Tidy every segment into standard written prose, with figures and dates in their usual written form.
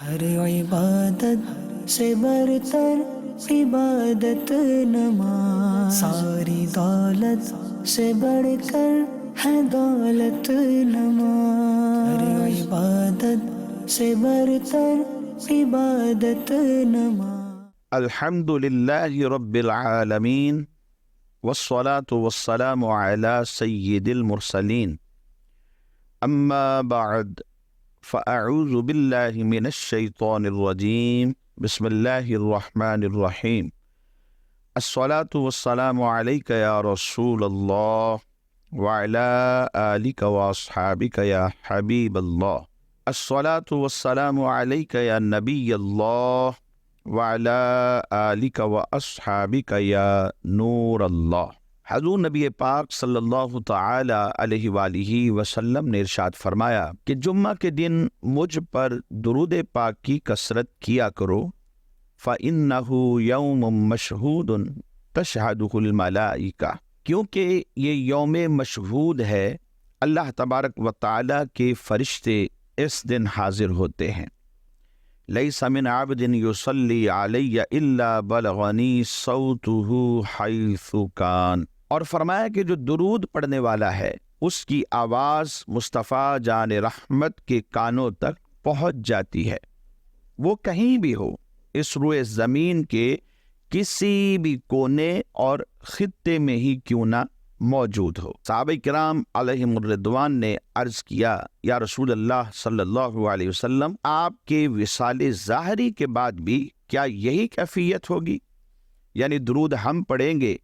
ہر عبادت سے برتر عبادت نماز، ساری دولت سے بڑھ کر ہے دولت نماز، ہر عبادت سے برتر عبادت نماز۔ الحمد للہ رب العالمین والصلاة والسلام علی سید المرسلین، اما بعد فاعوذ باللہ من الشیطان الرجیم، بسم اللہ الرحمن الرحیم۔ الصلاة والسلام علیک یا رسول اللہ وعلی آلک واصحابک یا حبیب اللہ، الصلاة والسلام علیک یا نبی اللہ وعلی آلک و اصحابک یا نور اللہ۔ حضور نبی پاک صلی اللہ تعالی علیہ وآلہ وسلم نے ارشاد فرمایا کہ جمعہ کے دن مجھ پر درود پاک کی کثرت کیا کرو، فَإِنَّهُ يَوْمٌ مَشْهُودٌ تَشْهَدُهُ الْمَلَائِكَةُ، کیونکہ یہ یوم مشہود ہے، اللہ تبارک و تعالی کے فرشتے اس دن حاضر ہوتے ہیں۔ لیس من عبد یصلی علی الا بلغنی صوتہ حیث کان، اور فرمایا کہ جو درود پڑھنے والا ہے اس کی آواز مصطفیٰ جان رحمت کے کانوں تک پہنچ جاتی ہے، وہ کہیں بھی ہو، اس روئے زمین کے کسی بھی کونے اور خطے میں ہی کیوں نہ موجود ہو۔ صحابہ کرام علیہم الرضوان نے عرض کیا، یا رسول اللہ صلی اللہ علیہ وسلم، آپ کے وصال ظاہری کے بعد بھی کیا یہی کیفیت ہوگی؟ یعنی درود ہم پڑھیں گے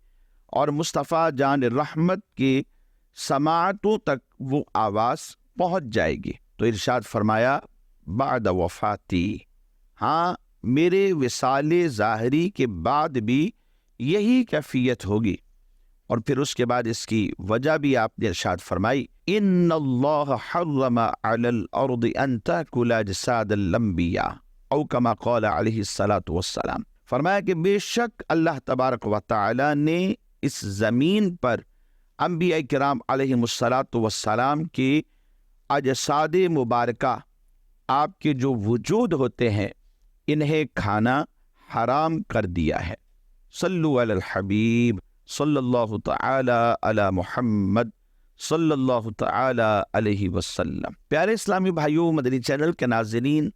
اور مصطفیٰ جان رحمت کے سماعتوں تک وہ آواز پہنچ جائے گی؟ تو ارشاد فرمایا، بعد وفاتی، ہاں میرے وصال ظاہری کے بعد بھی یہی کیفیت ہوگی۔ اور پھر اس کے بعد اس کی وجہ بھی آپ نے ارشاد فرمائی، ان اللہ حرم علی الارض ان تاکل اجساد الانبیاء، او کما قال علیہ الصلاۃ والسلام، فرمایا کہ بے شک اللہ تبارک و تعالی نے اس زمین پر انبیاء کرام علیہم الصلاۃ والسلام کے اجساد مبارکہ، آپ کے جو وجود ہوتے ہیں، انہیں کھانا حرام کر دیا ہے۔ صلو علی الحبیب صلی اللہ تعالی علی محمد صلی اللہ تعالی علیہ وسلم۔ پیارے اسلامی بھائیوں، مدنی چینل کے ناظرین،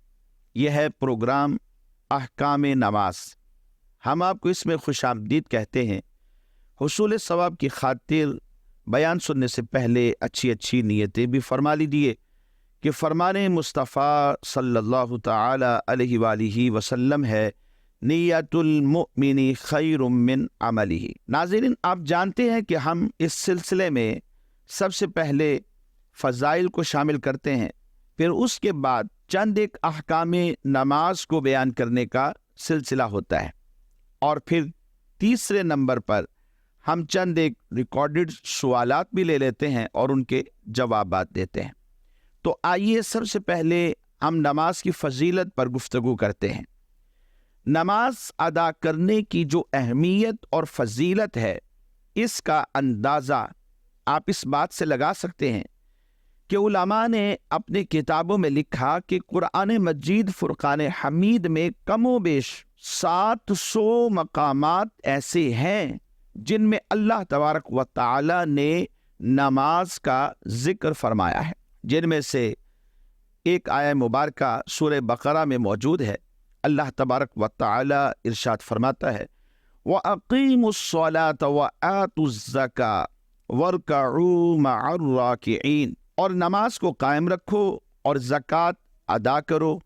یہ ہے پروگرام احکام نماز۔ ہم آپ کو اس میں خوش آمدید کہتے ہیں۔ حصول ثواب کی خاطر بیان سننے سے پہلے اچھی نیتیں بھی فرما لیجیے کہ فرمان مصطفیٰ صلی اللہ تعالی علیہ وآلہ وسلم ہے، نیت المؤمن خیر من عملہ۔ ناظرین، آپ جانتے ہیں کہ ہم اس سلسلے میں سب سے پہلے فضائل کو شامل کرتے ہیں، پھر اس کے بعد چند ایک احکام نماز کو بیان کرنے کا سلسلہ ہوتا ہے، اور پھر تیسرے نمبر پر ہم چند ایک ریکارڈڈ سوالات بھی لے لیتے ہیں اور ان کے جوابات دیتے ہیں۔ تو آئیے سب سے پہلے ہم نماز کی فضیلت پر گفتگو کرتے ہیں۔ نماز ادا کرنے کی جو اہمیت اور فضیلت ہے، اس کا اندازہ آپ اس بات سے لگا سکتے ہیں کہ علماء نے اپنے کتابوں میں لکھا کہ قرآن مجید فرقان حمید میں کم و بیش 700 مقامات ایسے ہیں جن میں اللہ تبارک و تعالی نے نماز کا ذکر فرمایا ہے، جن میں سے ایک آیہ مبارکہ سورہ بقرہ میں موجود ہے۔ اللہ تبارک و تعالی ارشاد فرماتا ہے، وَأَقِيمُوا الصَّلَاةَ وَآتُوا الزَّكَاةَ وَارْكَعُوا مَعَ الرَّاكِعِينَ، اور نماز کو قائم رکھو اور زکوٰۃ ادا کرو،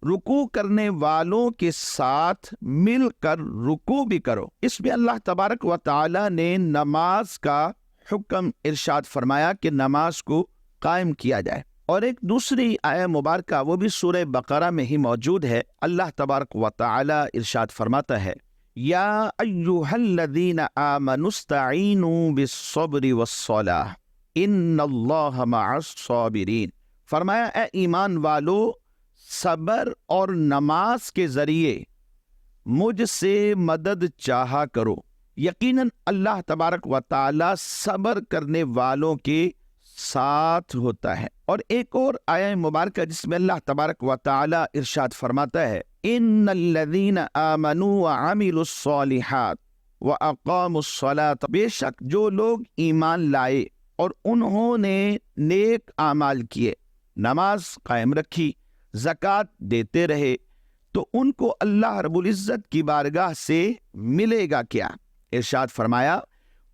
رکوع کرنے والوں کے ساتھ مل کر رکوع بھی کرو۔ اس میں اللہ تبارک و تعالی نے نماز کا حکم ارشاد فرمایا کہ نماز کو قائم کیا جائے۔ اور ایک دوسری آیہ مبارکہ وہ بھی سورہ بقرہ میں ہی موجود ہے۔ اللہ تبارک و تعالی ارشاد فرماتا ہے، یا ایھا الذین آمنوا استعینوا بالصبر والصلاۃ ان اللہ مع الصابرین، فرمایا اے ایمان والو، صبر اور نماز کے ذریعے مجھ سے مدد چاہا کرو، یقیناً اللہ تبارک و تعالی صبر کرنے والوں کے ساتھ ہوتا ہے۔ اور ایک اور آیہ مبارکہ جس میں اللہ تبارک و تعالی ارشاد فرماتا ہے ان الذین آمنوا وعملوا الصالحات واقاموا الصلاۃ، بے شک جو لوگ ایمان لائے اور انہوں نے نیک اعمال کیے، نماز قائم رکھی، زکوٰۃ دیتے رہے، تو ان کو اللہ رب العزت کی بارگاہ سے ملے گا کیا؟ ارشاد فرمایا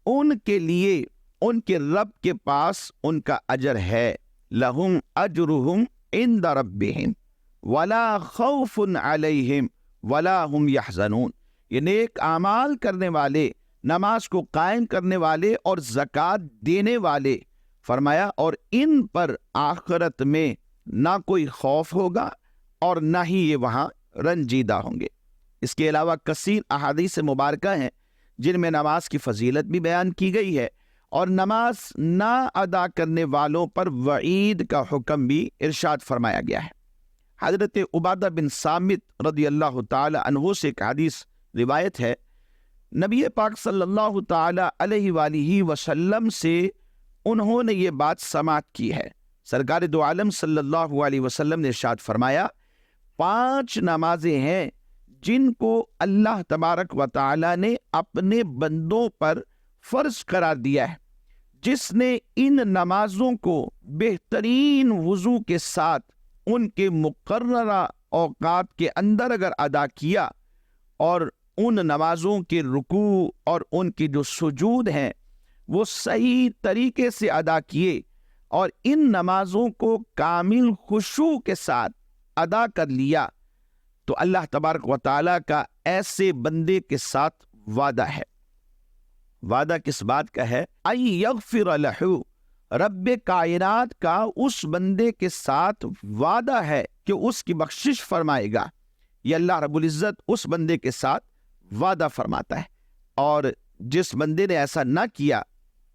ان کے لیے ان کے رب کے پاس ان کا اجر ہے، لہم اجرہم عند ربہم ولا خوف علیہم ولا ہم یحزنون۔ یہ نیک اعمال کرنے والے، نماز کو قائم کرنے والے اور زکوٰۃ دینے والے، فرمایا اور ان پر آخرت میں نہ کوئی خوف ہوگا اور نہ ہی یہ وہاں رنجیدہ ہوں گے۔ اس کے علاوہ کثیر احادیث مبارکہ ہیں جن میں نماز کی فضیلت بھی بیان کی گئی ہے اور نماز نہ ادا کرنے والوں پر وعید کا حکم بھی ارشاد فرمایا گیا ہے۔ حضرت عبادہ بن صامت رضی اللہ تعالی عنہ سے ایک حدیث روایت ہے، نبی پاک صلی اللہ تعالی علیہ وآلہ وسلم سے انہوں نے یہ بات سماعت کی ہے۔ سرکار دو عالم صلی اللہ علیہ وسلم نے ارشاد فرمایا 5 نمازیں ہیں جن کو اللہ تبارک و تعالی نے اپنے بندوں پر فرض قرار دیا ہے، جس نے ان نمازوں کو بہترین وضو کے ساتھ ان کے مقررہ اوقات کے اندر اگر ادا کیا اور ان نمازوں کے رکوع اور ان کی جو سجود ہیں وہ صحیح طریقے سے ادا کیے اور ان نمازوں کو کامل خشوع کے ساتھ ادا کر لیا، تو اللہ تبارک و تعالیٰ کا ایسے بندے کے ساتھ وعدہ ہے۔ وعدہ کس بات کا ہے؟ ان یغفر لہ، رب کائنات کا اس بندے کے ساتھ وعدہ ہے کہ اس کی بخشش فرمائے گا۔ یہ اللہ رب العزت اس بندے کے ساتھ وعدہ فرماتا ہے، اور جس بندے نے ایسا نہ کیا،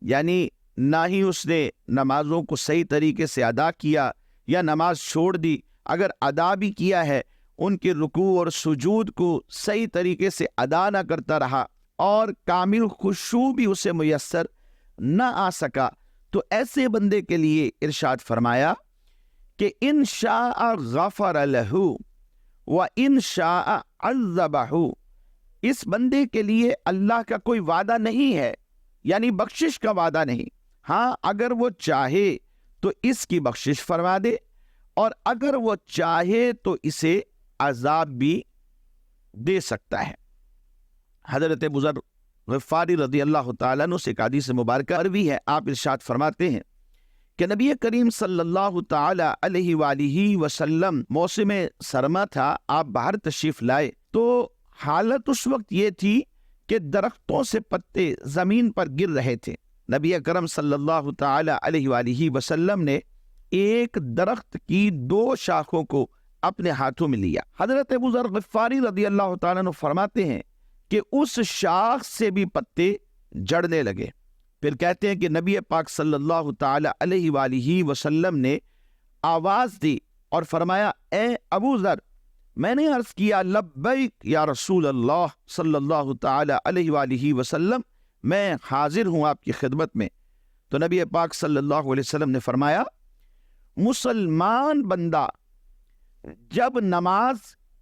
یعنی نہ ہی اس نے نمازوں کو صحیح طریقے سے ادا کیا یا نماز چھوڑ دی، اگر ادا بھی کیا ہے ان کے رکوع اور سجود کو صحیح طریقے سے ادا نہ کرتا رہا اور کامل خشوع بھی اسے میسر نہ آ سکا، تو ایسے بندے کے لیے ارشاد فرمایا کہ ان شاء غفر لہ و ان شاء عذبہ، اس بندے کے لیے اللہ کا کوئی وعدہ نہیں ہے، یعنی بخشش کا وعدہ نہیں۔ ہاں اگر وہ چاہے تو اس کی بخشش فرما دے، اور اگر وہ چاہے تو اسے عذاب بھی دے سکتا ہے۔ حضرت بزرگ غفاری رضی اللہ تعالیٰ عنہ سے ایک حدیث مبارکہ مروی ہے، آپ ارشاد فرماتے ہیں کہ نبی کریم صلی اللہ تعالی علیہ وآلہ وسلم موسم سرما تھا، آپ باہر تشریف لائے تو حالت اس وقت یہ تھی کہ درختوں سے پتے زمین پر گر رہے تھے۔ نبی اکرم صلی اللہ تعالی علیہ وآلہ وسلم نے ایک درخت کی 2 شاخوں کو اپنے ہاتھوں میں لیا۔ حضرت بزرگ غفاری رضی اللہ تعالیٰ عنہ فرماتے ہیں کہ اس شاخ سے بھی پتے جڑنے لگے۔ پھر کہتے ہیں کہ نبی پاک صلی اللہ تعالی علیہ وآلہ وسلم نے آواز دی اور فرمایا اے ابو ذر، میں نے عرض کیا لبیک یا رسول اللہ صلی اللہ تعالی علیہ وآلہ وسلم، میں حاضر ہوں آپ کی خدمت میں۔ تو نبی پاک صلی اللہ علیہ وسلم نے فرمایا مسلمان بندہ جب نماز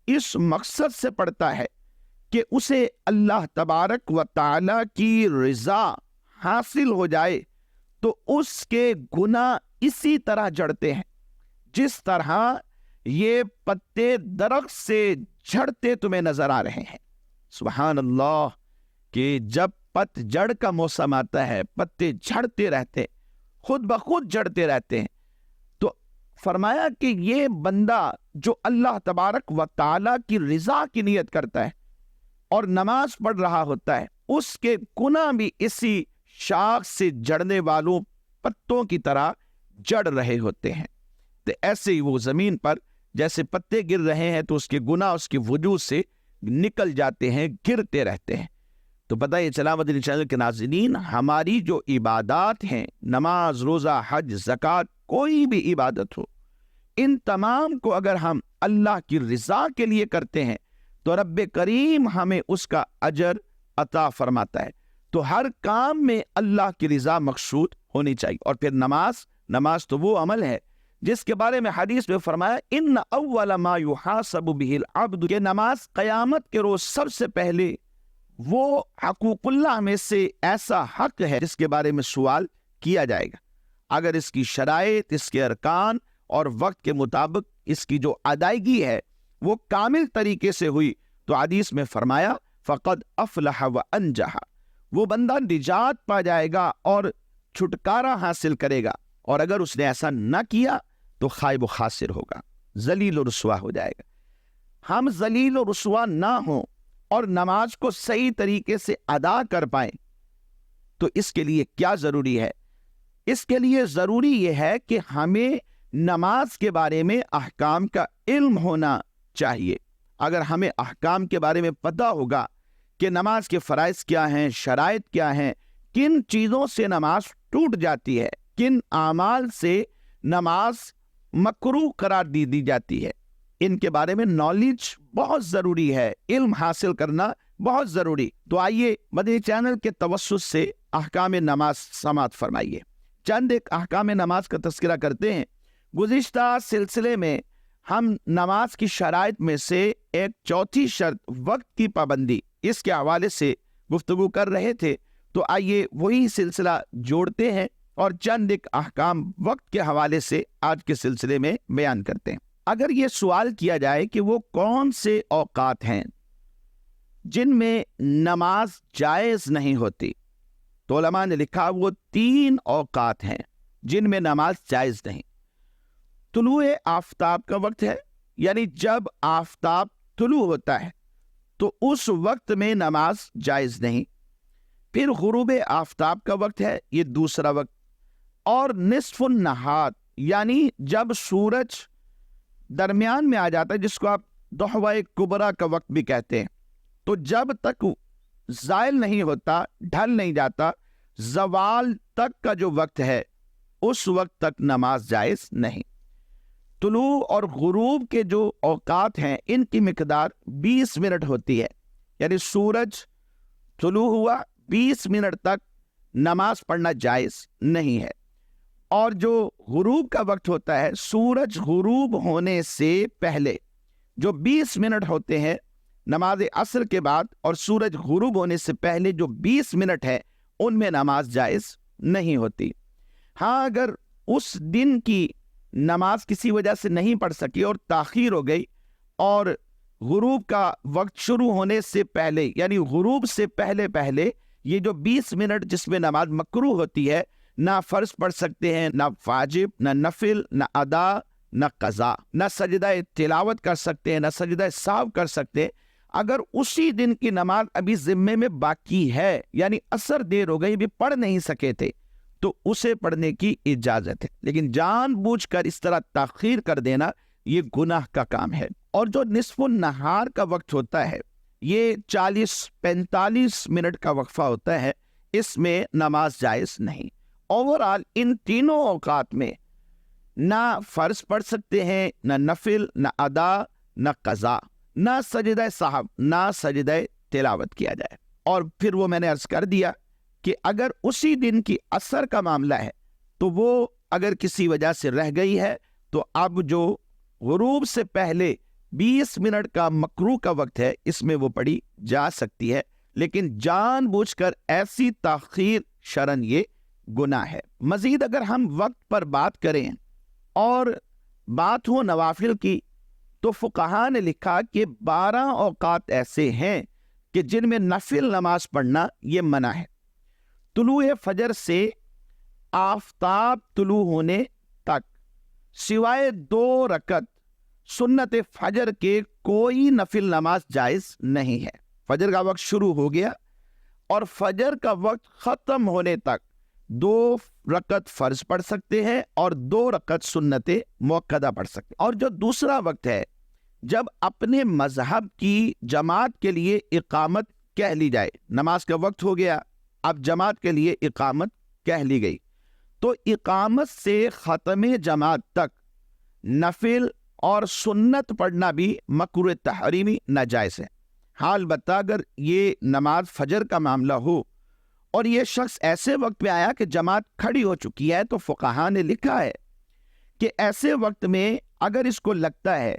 اس مقصد سے پڑھتا ہے کہ اسے اللہ تبارک و تعالی کی رضا حاصل ہو جائے، تو اس کے گناہ اسی طرح جڑتے ہیں جس طرح یہ پتے درخت سے جھڑتے تمہیں نظر آ رہے ہیں۔ سبحان اللہ، کہ جب پت جڑ کا موسم آتا ہے پتے جھڑتے رہتے، خود بخود جڑتے رہتے ہیں، تو فرمایا کہ یہ بندہ جو اللہ تبارک و تعالی کی رضا کی نیت کرتا ہے اور نماز پڑھ رہا ہوتا ہے، اس کے گناہ بھی اسی شاخ سے جڑنے والوں پتوں کی طرح جڑ رہے ہوتے ہیں۔ تو ایسے ہی وہ زمین پر جیسے پتے گر رہے ہیں تو اس کے گناہ اس کے وجود سے نکل جاتے ہیں، گرتے رہتے ہیں۔ تو پتہ یہ چلا مدنی چینل کے ناظرین، ہماری جو عبادات ہیں، نماز، روزہ، حج، زکوٰۃ، کوئی بھی عبادت ہو، ان تمام کو اگر ہم اللہ کی رضا کے لیے کرتے ہیں تو رب کریم ہمیں اس کا اجر عطا فرماتا ہے۔ تو ہر کام میں اللہ کی رضا مقصود ہونی چاہیے۔ اور پھر نماز نماز تو وہ عمل ہے جس کے بارے میں حدیث میں فرمایا ان اول ما یحاسب به العبد، کہ نماز قیامت کے روز سب سے پہلے وہ حقوق اللہ میں سے ایسا حق ہے جس کے بارے میں سوال کیا جائے گا۔ اگر اس کی شرائط، اس کے ارکان اور وقت کے مطابق اس کی جو ادائیگی ہے وہ کامل طریقے سے ہوئی تو حدیث میں فرمایا فقد افلح وانجح، وہ بندہ نجات پا جائے گا اور چھٹکارا حاصل کرے گا، اور اگر اس نے ایسا نہ کیا تو خائب و خاسر ہوگا، ذلیل و رسوا ہو جائے گا۔ ہم ذلیل و رسوا نہ ہوں اور نماز کو صحیح طریقے سے ادا کر پائیں تو اس کے لیے کیا ضروری ہے؟ اس کے لیے ضروری یہ ہے کہ ہمیں نماز کے بارے میں احکام کا علم ہونا چاہیے۔ اگر ہمیں احکام کے بارے میں پتہ ہوگا کہ نماز کے فرائض کیا ہیں، شرائط کیا ہیں، کن چیزوں سے نماز ٹوٹ جاتی ہے، کن اعمال سے نماز مکروہ قرار دی جاتی ہے، ان کے بارے میں نالج بہت ضروری ہے، علم حاصل کرنا بہت ضروری۔ تو آئیے مدنی چینل کے توسط سے احکام نماز سماعت فرمائیے۔ چند ایک احکام نماز کا تذکرہ کرتے ہیں۔ گزشتہ سلسلے میں ہم نماز کی شرائط میں سے ایک چوتھی شرط وقت کی پابندی، اس کے حوالے سے گفتگو کر رہے تھے، تو آئیے وہی سلسلہ جوڑتے ہیں اور چند ایک احکام وقت کے حوالے سے آج کے سلسلے میں بیان کرتے ہیں۔ اگر یہ سوال کیا جائے کہ وہ کون سے اوقات ہیں جن میں نماز جائز نہیں ہوتی، تو علماء نے لکھا وہ 3 اوقات ہیں جن میں نماز جائز نہیں۔ طلوع آفتاب کا وقت ہے، یعنی جب آفتاب طلوع ہوتا ہے تو اس وقت میں نماز جائز نہیں۔ پھر غروب آفتاب کا وقت ہے، یہ دوسرا وقت، اور نصف النہار یعنی جب سورج درمیان میں آ جاتا ہے، جس کو آپ ضحوہ کبریٰ کا وقت بھی کہتے ہیں، تو جب تک زائل نہیں ہوتا، ڈھل نہیں جاتا، زوال تک کا جو وقت ہے اس وقت تک نماز جائز نہیں۔ طلوع اور غروب کے جو اوقات ہیں ان کی مقدار 20 منٹ ہوتی ہے، یعنی سورج طلوع ہوا 20 منٹ تک نماز پڑھنا جائز نہیں ہے، اور جو غروب کا وقت ہوتا ہے سورج غروب ہونے سے پہلے جو 20 منٹ ہوتے ہیں نماز عصر کے بعد، اور سورج غروب ہونے سے پہلے جو 20 منٹ ہے ان میں نماز جائز نہیں ہوتی۔ ہاں اگر اس دن کی نماز کسی وجہ سے نہیں پڑھ سکی اور تاخیر ہو گئی، اور غروب کا وقت شروع ہونے سے پہلے یعنی غروب سے پہلے یہ جو 20 منٹ جس میں نماز مکروہ ہوتی ہے، نہ فرض پڑھ سکتے ہیں، نہ واجب، نہ نفل، نہ ادا، نہ قضا، نہ سجدہ تلاوت کر سکتے ہیں، نہ سجدہ سہو کر سکتے ہیں۔ اگر اسی دن کی نماز ابھی ذمے میں باقی ہے، یعنی عصر دیر ہو گئی، ابھی پڑھ نہیں سکے تھے، تو اسے پڑھنے کی اجازت ہے، لیکن جان بوجھ کر اس طرح تاخیر کر دینا یہ گناہ کا کام ہے۔ اور جو نصف النہار کا وقت ہوتا ہے یہ 40-45 منٹ کا وقفہ ہوتا ہے، اس میں نماز جائز نہیں۔ اوورآل ان تینوں اوقات میں نہ فرض پڑھ سکتے ہیں، نہ نفل، نہ ادا، نہ قضا، نہ سجدہ سہو، نہ سجدہ تلاوت کیا جائے۔ اور پھر وہ میں نے عرض کر دیا کہ اگر اسی دن کی عصر کا معاملہ ہے تو وہ اگر کسی وجہ سے رہ گئی ہے تو اب جو غروب سے پہلے 20 منٹ کا مکروہ کا وقت ہے اس میں وہ پڑھی جا سکتی ہے، لیکن جان بوجھ کر ایسی تاخیر شرعاً یہ گناہ ہے۔ مزید اگر ہم وقت پر بات کریں اور بات ہو نوافل کی، تو فقہاء نے لکھا کہ 12 اوقات ایسے ہیں کہ جن میں نفل نماز پڑھنا یہ منع ہے۔ طلوع فجر سے آفتاب طلوع ہونے تک سوائے 2 رکعت سنت فجر کے کوئی نفل نماز جائز نہیں ہے۔ فجر کا وقت شروع ہو گیا اور فجر کا وقت ختم ہونے تک 2 رکعت فرض پڑھ سکتے ہیں اور 2 رکعت سنت مؤکدہ پڑھ سکتے ہیں۔ اور جو دوسرا وقت ہے جب اپنے مذہب کی جماعت کے لیے اقامت کہہ لی جائے، نماز کا وقت ہو گیا، اب جماعت کے لیے اقامت کہہ لی گئی، تو اقامت سے ختم جماعت تک نفل اور سنت پڑھنا بھی مکروہ تحریمی ناجائز ہے۔ ہاں البتہ اگر یہ نماز فجر کا معاملہ ہو اور یہ شخص ایسے وقت میں آیا کہ جماعت کھڑی ہو چکی ہے، تو فقہا نے لکھا ہے کہ ایسے وقت میں اگر اس کو لگتا ہے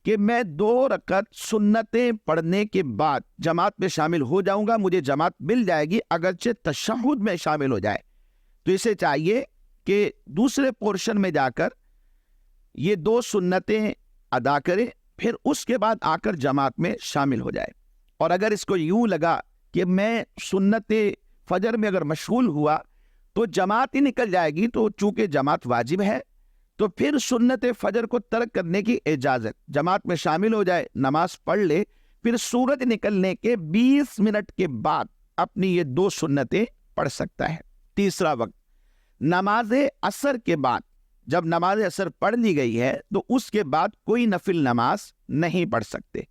کہ میں 2 رکعت سنتیں پڑھنے کے بعد جماعت میں شامل ہو جاؤں گا، مجھے جماعت مل جائے گی اگرچہ تشہد میں شامل ہو جائے، تو اسے چاہیے کہ دوسرے پورشن میں جا کر یہ 2 سنتیں ادا کرے، پھر اس کے بعد آ کر جماعت میں شامل ہو جائے۔ اور اگر اس کو یوں لگا کہ میں سنت فجر میں اگر مشغول ہوا تو جماعت ہی نکل جائے گی، تو چونکہ جماعت واجب ہے تو پھر سنت فجر کو ترک کرنے کی اجازت، جماعت میں شامل ہو جائے، نماز پڑھ لے، پھر سورج نکلنے کے 20 منٹ کے بعد اپنی یہ 2 سنتیں پڑھ سکتا ہے۔ تیسرا وقت نماز عصر کے بعد، جب نماز عصر پڑھ لی گئی ہے تو اس کے بعد کوئی نفل نماز نہیں پڑھ سکتے۔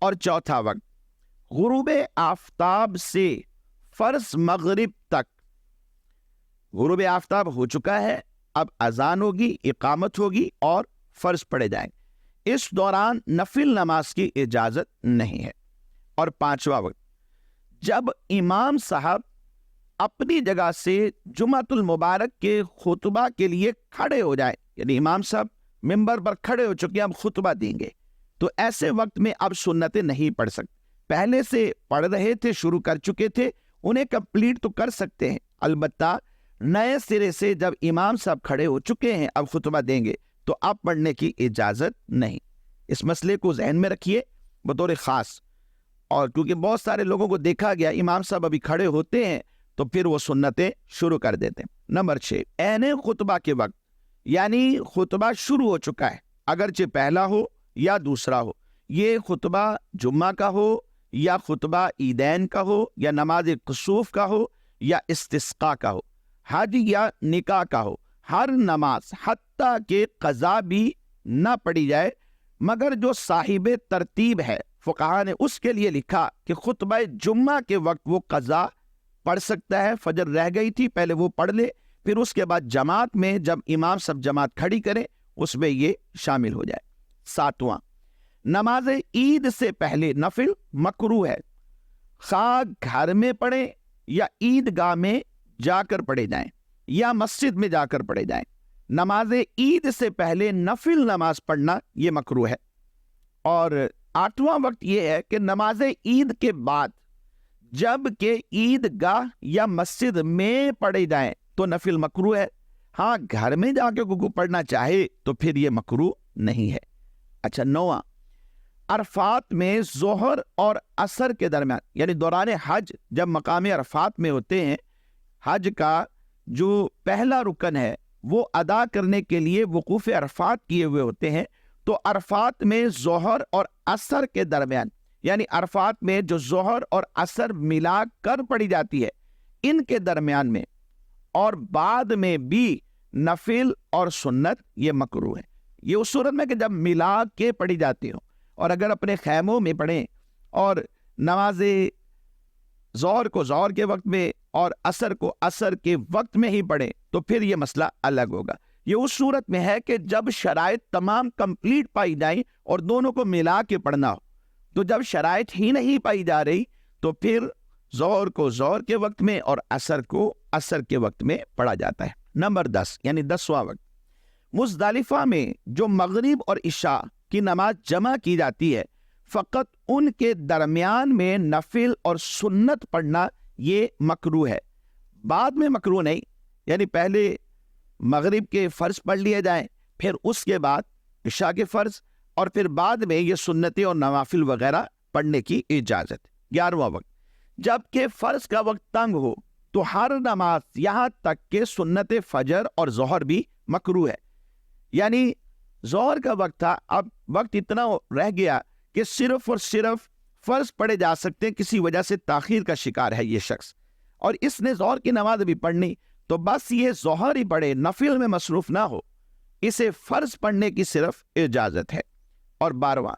اور چوتھا وقت غروب آفتاب سے فرض مغرب تک، غروب آفتاب ہو چکا ہے، اب اذان ہوگی، اقامت ہوگی اور فرض پڑھے جائیں، اس دوران نفل نماز کی اجازت نہیں ہے۔ اور پانچواں وقت جب امام صاحب اپنی جگہ سے جمعۃ المبارک کے خطبہ کے لیے کھڑے ہو جائیں، یعنی امام صاحب ممبر پر کھڑے ہو چکے ہیں، اب خطبہ دیں گے، تو ایسے وقت میں اب سنتیں نہیں پڑھ سکتے۔ پہلے سے پڑھ رہے تھے، شروع کر چکے تھے، انہیں کمپلیٹ تو کر سکتے ہیں، البتہ نئے سرے سے جب امام صاحب کھڑے ہو چکے ہیں، اب خطبہ دیں گے، تو اب پڑھنے کی اجازت نہیں۔ اس مسئلے کو ذہن میں رکھیے بطور خاص، اور کیونکہ بہت سارے لوگوں کو دیکھا گیا امام صاحب ابھی کھڑے ہوتے ہیں تو پھر وہ سنتیں شروع کر دیتے ہیں۔ نمبر 6 عین خطبہ کے وقت، یعنی خطبہ شروع ہو چکا ہے، اگرچہ پہلا ہو یا دوسرا ہو، یہ خطبہ جمعہ کا ہو یا خطبہ عیدین کا ہو یا نماز کسوف کا ہو یا استسقاء کا ہو، حج یا نکاح کا ہو، ہر نماز حتیٰ کہ قضا بھی نہ پڑھی جائے، مگر جو صاحب ترتیب ہے فقہا نے اس کے لیے لکھا کہ خطبہ جمعہ کے وقت وہ قضا پڑھ سکتا ہے، فجر رہ گئی تھی پہلے وہ پڑھ لے، پھر اس کے بعد جماعت میں جب امام سب جماعت کھڑی کرے اس میں یہ شامل ہو جائے۔ 7واں نماز عید سے پہلے نفل مکروہ ہے، خواہ گھر میں پڑھیں یا عیدگاہ میں جا کر پڑھے جائیں یا مسجد میں جا کر پڑھے جائیں، نماز عید سے پہلے نفل نماز پڑھنا یہ مکروہ ہے۔ اور 8واں وقت یہ ہے کہ نماز عید کے بعد جب کہ عیدگاہ یا مسجد میں پڑھے جائیں تو نفل مکروہ ہے، ہاں گھر میں جا کے کوئی پڑھنا چاہے تو پھر یہ مکروہ نہیں ہے۔ اچھا 9واں عرفات میں ظہر اور عصر کے درمیان، یعنی دوران حج جب مقام عرفات میں ہوتے ہیں، حج کا جو پہلا رکن ہے وہ ادا کرنے کے لیے وقوف عرفات کیے ہوئے ہوتے ہیں، تو عرفات میں ظہر اور عصر کے درمیان، یعنی عرفات میں جو ظہر اور عصر ملا کر پڑھی جاتی ہے ان کے درمیان میں اور بعد میں بھی نفل اور سنت یہ مکروہ ہے۔ یہ اس صورت میں کہ جب ملا کے پڑھی جاتی ہو، اور اگر اپنے خیموں میں پڑھیں اور نماز ظہر کو ظہر کے وقت میں اور عصر کو عصر کے وقت میں ہی پڑھیں تو پھر یہ مسئلہ الگ ہوگا۔ یہ اس صورت میں ہے کہ جب شرائط تمام کمپلیٹ پائی جائیں اور دونوں کو ملا کے پڑھنا ہو، تو جب شرائط ہی نہیں پائی جا رہی تو پھر ظہر کو ظہر کے وقت میں اور عصر کو عصر کے وقت میں پڑھا جاتا ہے۔ نمبر 10 یعنی 10واں وقت مزدلفہ میں جو مغرب اور عشاء کی نماز جمع کی جاتی ہے، فقط ان کے درمیان میں نفل اور سنت پڑھنا یہ مکروہ ہے، بعد میں مکروہ نہیں، یعنی پہلے مغرب کے فرض پڑھ لیے جائیں، پھر اس کے بعد عشاء کے فرض، اور پھر بعد میں یہ سنتیں اور نوافل وغیرہ پڑھنے کی اجازت۔ 11واں وقت جبکہ فرض کا وقت تنگ ہو تو ہر نماز یہاں تک کہ سنت فجر اور ظہر بھی مکروہ ہے، یعنی ظہر کا وقت تھا، اب وقت اتنا رہ گیا کہ صرف اور صرف فرض پڑھے جا سکتے ہیں، کسی وجہ سے تاخیر کا شکار ہے یہ شخص، اور اس نے ظہر کی نماز بھی پڑھنی، تو بس یہ ظہر ہی پڑھے، نفل میں مصروف نہ ہو، اسے فرض پڑھنے کی صرف اجازت ہے۔ اور 12واں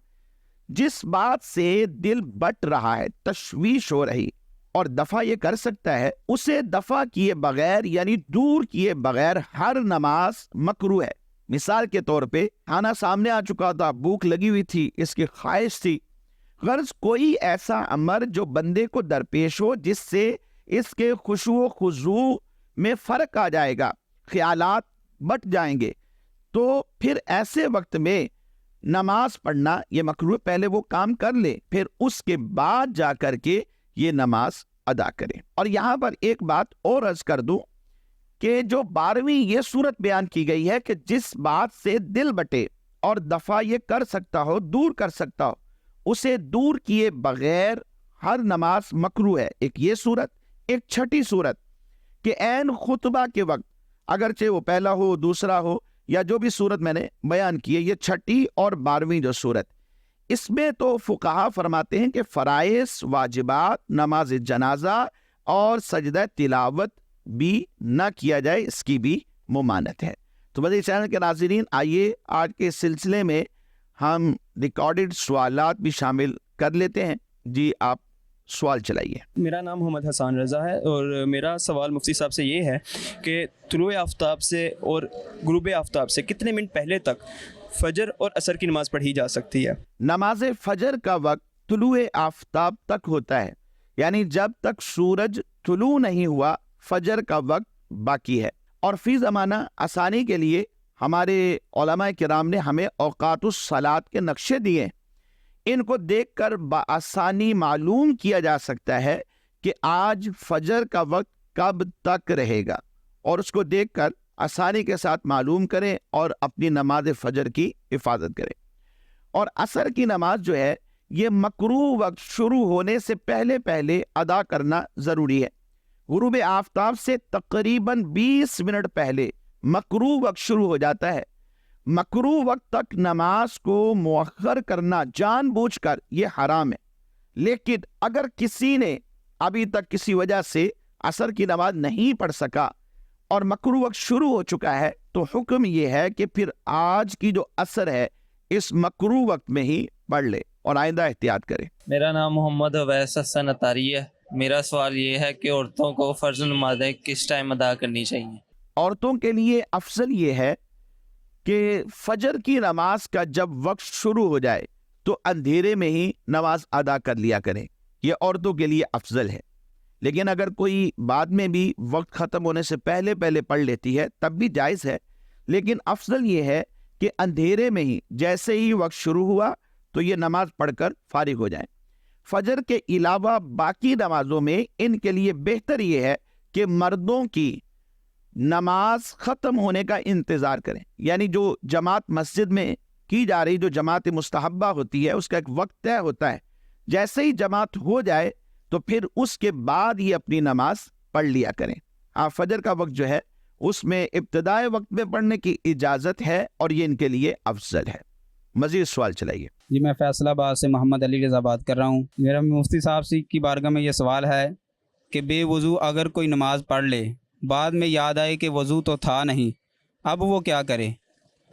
جس بات سے دل بٹ رہا ہے، تشویش ہو رہی اور دفع یہ کر سکتا ہے، اسے دفع کیے بغیر یعنی دور کیے بغیر ہر نماز مکروہ ہے۔ مثال کے طور پہ کھانا سامنے آ چکا تھا، بھوک لگی ہوئی تھی، اس کی خواہش تھی، غرض کوئی ایسا امر جو بندے کو درپیش ہو جس سے اس کے خشوع و خضوع میں فرق آ جائے گا، خیالات بٹ جائیں گے، تو پھر ایسے وقت میں نماز پڑھنا یہ مکروہ، پہلے وہ کام کر لے پھر اس کے بعد جا کر کے یہ نماز ادا کرے۔ اور یہاں پر ایک بات اور عرض کر دوں کہ جو 12ویں یہ صورت بیان کی گئی ہے کہ جس بات سے دل بٹے اور دفع یہ کر سکتا ہو، دور کر سکتا ہو، اسے دور کیے بغیر ہر نماز مکروہ ہے۔ ایک یہ صورت، ایک چھٹی صورت کہ عین خطبہ کے وقت، اگرچہ وہ پہلا ہو دوسرا ہو یا جو بھی صورت میں نے بیان کی ہے، یہ چھٹی اور 12ویں جو صورت، اس میں تو فقہا فرماتے ہیں کہ فرائض، واجبات، نماز جنازہ اور سجدہ تلاوت بھی نہ کیا جائے، اس کی بھی ممانعت ہے۔ تو مدنی چینل کے ناظرین، آئیے آج کے سلسلے میں ہم ریکارڈڈ سوالات بھی شامل کر لیتے ہیں۔ جی آپ سوال چلائیے۔ میرا نام محمد حسان رضا ہے اور میرا سوال مفتی صاحب سے یہ ہے کہ طلوع آفتاب سے اور غروب آفتاب سے کتنے منٹ پہلے تک فجر اور عصر کی نماز پڑھی جا سکتی ہے؟ نماز فجر کا وقت طلوع آفتاب تک ہوتا ہے، یعنی جب تک سورج طلوع نہیں ہوا فجر کا وقت باقی ہے۔ اور فی زمانہ آسانی کے لیے ہمارے علماء کرام نے ہمیں اوقات الصلاۃ کے نقشے دیے، ان کو دیکھ کر بآسانی معلوم کیا جا سکتا ہے کہ آج فجر کا وقت کب تک رہے گا، اور اس کو دیکھ کر آسانی کے ساتھ معلوم کریں اور اپنی نماز فجر کی حفاظت کریں۔ اور عصر کی نماز جو ہے یہ مکروہ وقت شروع ہونے سے پہلے پہلے ادا کرنا ضروری ہے۔ غروب آفتاب سے تقریباً 20 منٹ پہلے مکروہ وقت شروع ہو جاتا ہے۔ مکروہ وقت تک نماز کو مؤخر کرنا جان بوجھ کر یہ حرام ہے، لیکن اگر کسی نے ابھی تک کسی وجہ سے عصر کی نماز نہیں پڑھ سکا اور مکروہ وقت شروع ہو چکا ہے تو حکم یہ ہے کہ پھر آج کی جو عصر ہے اس مکروہ وقت میں ہی پڑھ لے اور آئندہ احتیاط کرے۔ میرا نام محمد اویس حسن اطاری ہے۔ میرا سوال یہ ہے کہ عورتوں کو فرض نمازیں کس ٹائم ادا کرنی چاہیے؟ عورتوں کے لیے افضل یہ ہے کہ فجر کی نماز کا جب وقت شروع ہو جائے تو اندھیرے میں ہی نماز ادا کر لیا کریں، یہ عورتوں کے لیے افضل ہے۔ لیکن اگر کوئی بعد میں بھی وقت ختم ہونے سے پہلے پہلے پڑھ لیتی ہے تب بھی جائز ہے، لیکن افضل یہ ہے کہ اندھیرے میں ہی جیسے ہی وقت شروع ہوا تو یہ نماز پڑھ کر فارغ ہو جائیں۔ فجر کے علاوہ باقی نمازوں میں ان کے لیے بہتر یہ ہے کہ مردوں کی نماز ختم ہونے کا انتظار کریں، یعنی جو جماعت مسجد میں کی جا رہی جو جماعت مستحبہ ہوتی ہے اس کا ایک وقت طے ہوتا ہے، جیسے ہی جماعت ہو جائے تو پھر اس کے بعد ہی اپنی نماز پڑھ لیا کریں۔ فجر کا وقت جو ہے اس میں ابتدائے وقت میں پڑھنے کی اجازت ہے اور یہ ان کے لیے افضل ہے۔ مزید سوال چلائیے۔ جی میں فیصل آباد سے محمد علی رضا بات کر رہا ہوں۔ میرا مفتی صاحب سے کی بارگاہ میں یہ سوال ہے کہ بے وضو اگر کوئی نماز پڑھ لے، بعد میں یاد آئے کہ وضو تو تھا نہیں، اب وہ کیا کرے؟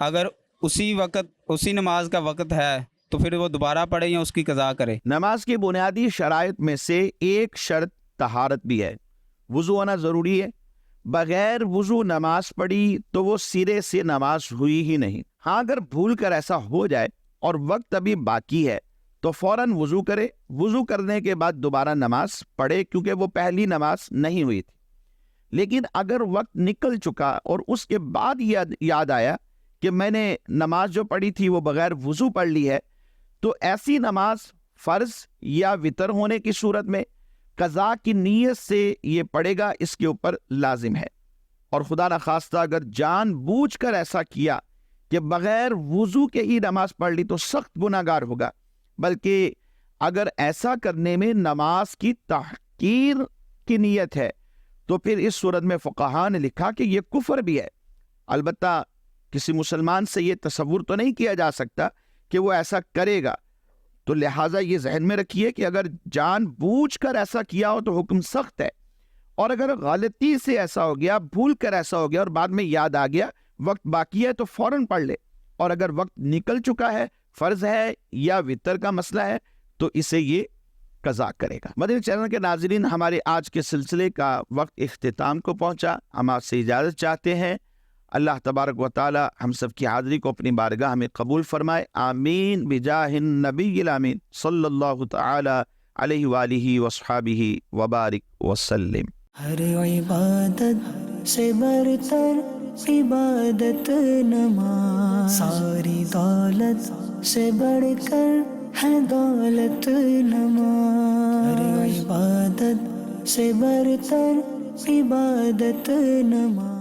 اگر اسی نماز کا وقت ہے تو پھر وہ دوبارہ پڑھے یا اس کی قضا کرے؟ نماز کی بنیادی شرائط میں سے ایک شرط طہارت بھی ہے، وضو ہونا ضروری ہے۔ بغیر وضو نماز پڑھی تو وہ سرے سے نماز ہوئی ہی نہیں۔ ہاں اگر بھول کر ایسا ہو جائے اور وقت ابھی باقی ہے تو فوراً وضو کرے، وضو کرنے کے بعد دوبارہ نماز پڑھے کیونکہ وہ پہلی نماز نہیں ہوئی تھی۔ لیکن اگر وقت نکل چکا اور اس کے بعد یاد آیا کہ میں نے نماز جو پڑھی تھی وہ بغیر وضو پڑھ لی ہے، تو ایسی نماز فرض یا وتر ہونے کی صورت میں قضا کی نیت سے یہ پڑھے گا، اس کے اوپر لازم ہے۔ اور خدا نخواستہ اگر جان بوجھ کر ایسا کیا کہ بغیر وضو کے ہی نماز پڑھ لی تو سخت گناہگار ہوگا، بلکہ اگر ایسا کرنے میں نماز کی تحقیر کی نیت ہے تو پھر اس صورت میں فقہا نے لکھا کہ یہ کفر بھی ہے۔ البتہ کسی مسلمان سے یہ تصور تو نہیں کیا جا سکتا کہ وہ ایسا کرے گا، تو لہٰذا یہ ذہن میں رکھیے کہ اگر جان بوجھ کر ایسا کیا ہو تو حکم سخت ہے، اور اگر غلطی سے ایسا ہو گیا، بھول کر ایسا ہو گیا اور بعد میں یاد آ گیا وقت باقی ہے تو فوراً پڑھ لے، اور اگر وقت نکل چکا ہے، فرض ہے یا وتر کا مسئلہ ہے تو اسے یہ قضا کرے گا۔ مدنی چینل کے ناظرین، ہمارے آج کے سلسلے کا وقت اختتام کو پہنچا، ہم آپ سے اجازت چاہتے ہیں۔ اللہ تبارک و تعالی ہم سب کی حاضری کو اپنی بارگاہ میں قبول فرمائے، آمین بجاہ النبی الامین صلی اللہ تعالی علیہ وآلہ وصحابہ وبارک وسلم۔ ہر عبادت سے برتر عبادت نماز، ساری دولت سے بڑھ کر ہے دولت نماز، ہر عبادت سے برتر عبادت نماز۔